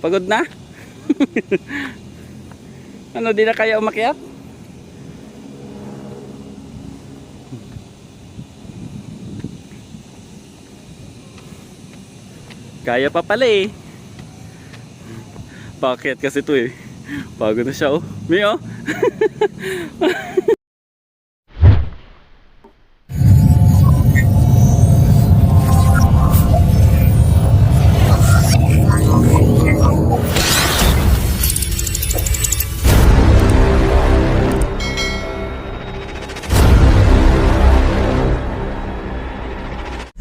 Pagod na? Ano, di na kaya umakyat? Kaya pa pala eh. Bakit kasi to eh. Pagod na siya oh. May oh.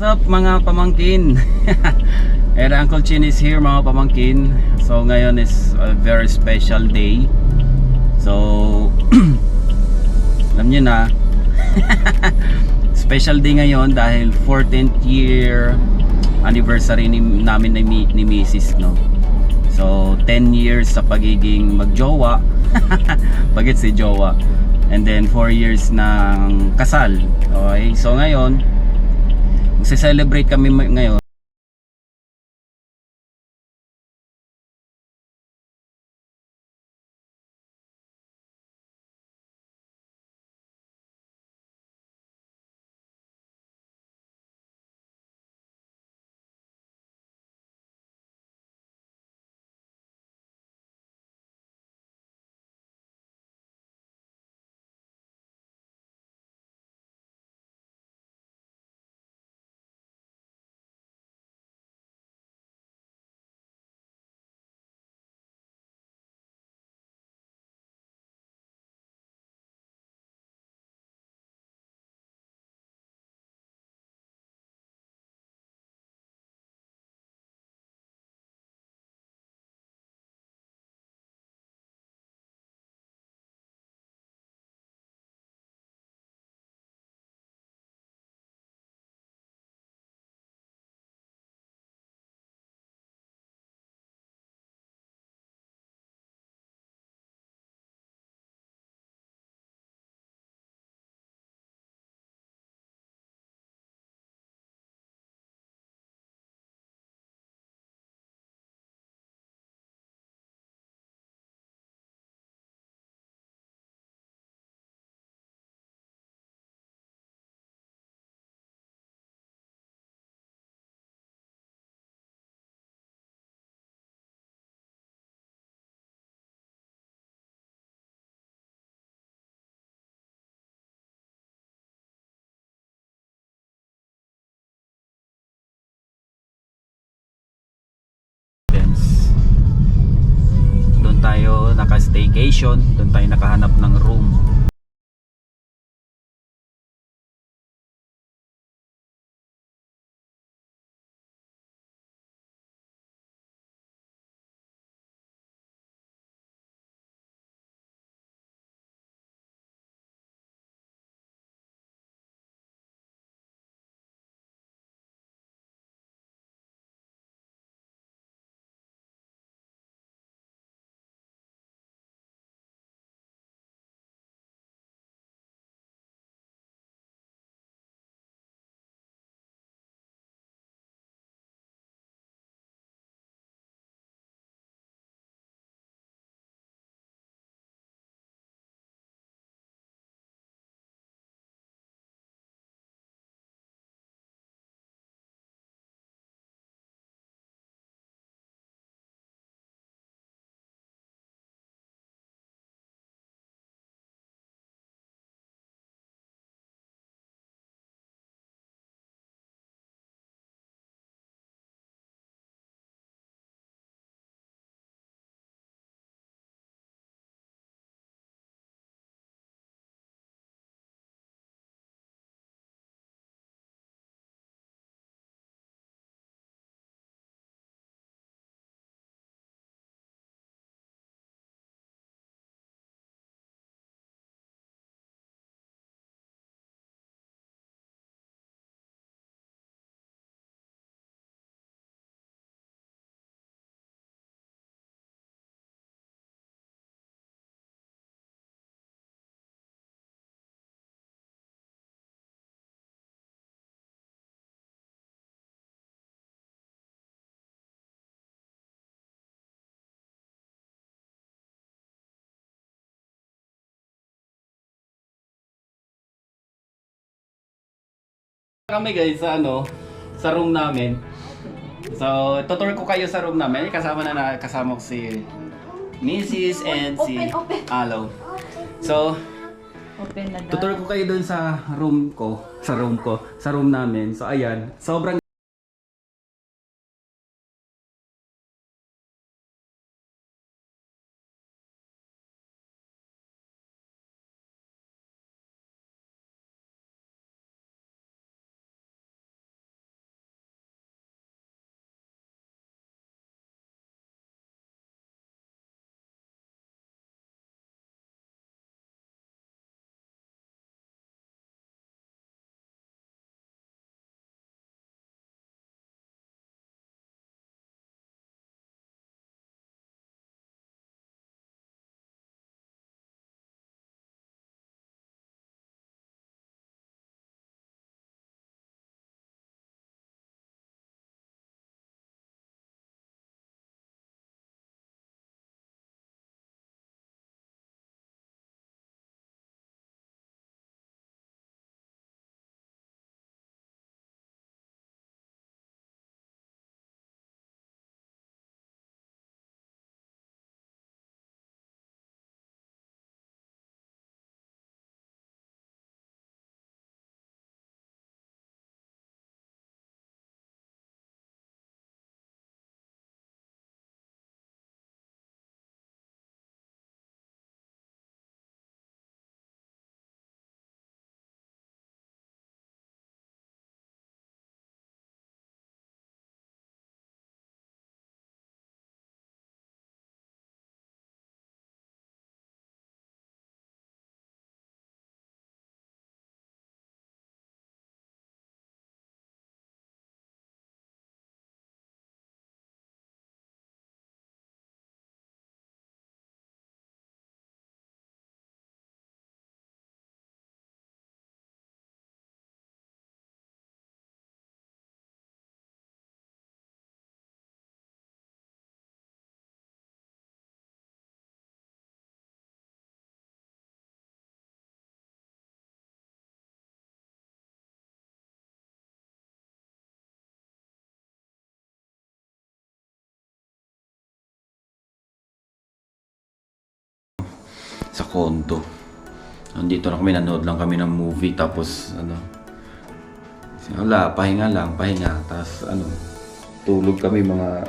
What's up mga pamangkin? And Uncle Chin is here mga pamangkin. So ngayon is a very special day. So alam niyo na special day ngayon dahil 14th year anniversary namin ni Mrs. no. So 10 years sa pagiging magjowa. Bagit si jowa. And then 4 years ng kasal. Okay? So ngayon magse-celebrate kami ngayon. Doon tayo naka-staycation, doon tayo nakahanap ng room. Kami guys sa sa room namin. So, tutur ko kayo sa room namin. Kasama ko si Mrs. and si Alo. So, Open na daw. tutur ko kayo doon sa room sa room namin. So, ayan, sobrang sa condo. Nandito na kami, nanood lang kami ng movie tapos wala, pahinga lang, pahinga. Tapos tulog kami mga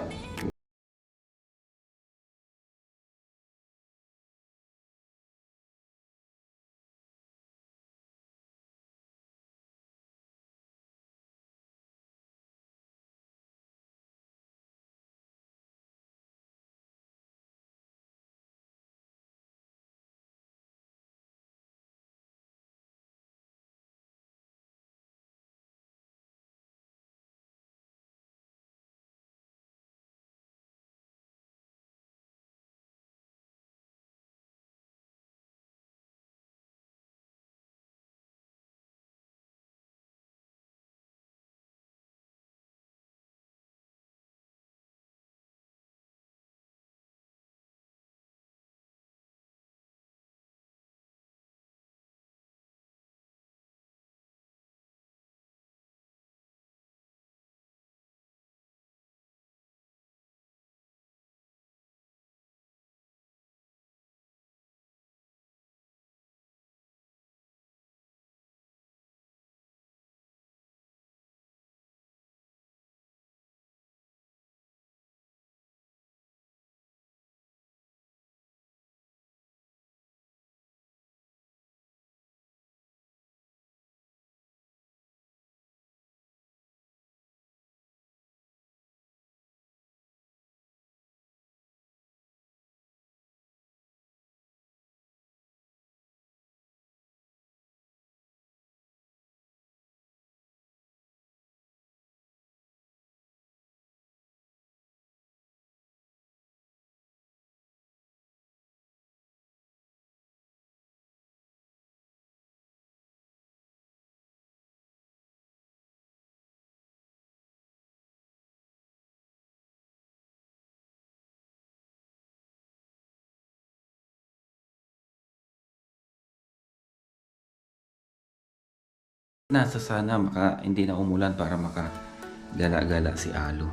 Nasa sana hindi na umulan para makagala-gala si Alo.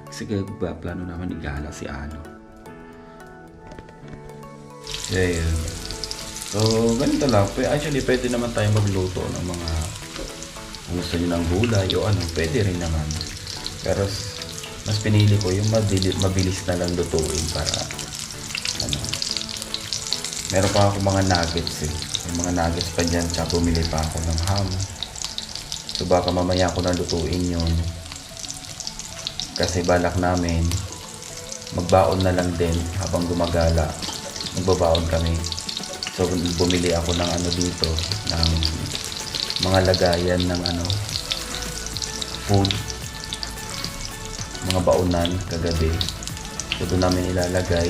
Kasi plano naman igala si Alo. Kaya yun. So, ganito lang. Actually, pwede naman tayo magluto ng mga kung gusto nyo ng gulay o ano, pwede rin naman. Pero mas pinili ko yung mabilis na lang lutuin para ano. Meron pa ako mga nuggets eh. May mga nuggets pa dyan, tsaka bumili pa ako ng ham. So baka mamaya ko na lutuin yun. Kasi balak namin magbaon na lang din habang gumagala. Magbabaon kami. So bumili ako ng ano dito, ng mga lagayan ng ano, food. Mga baonan kagabi. So doon namin ilalagay.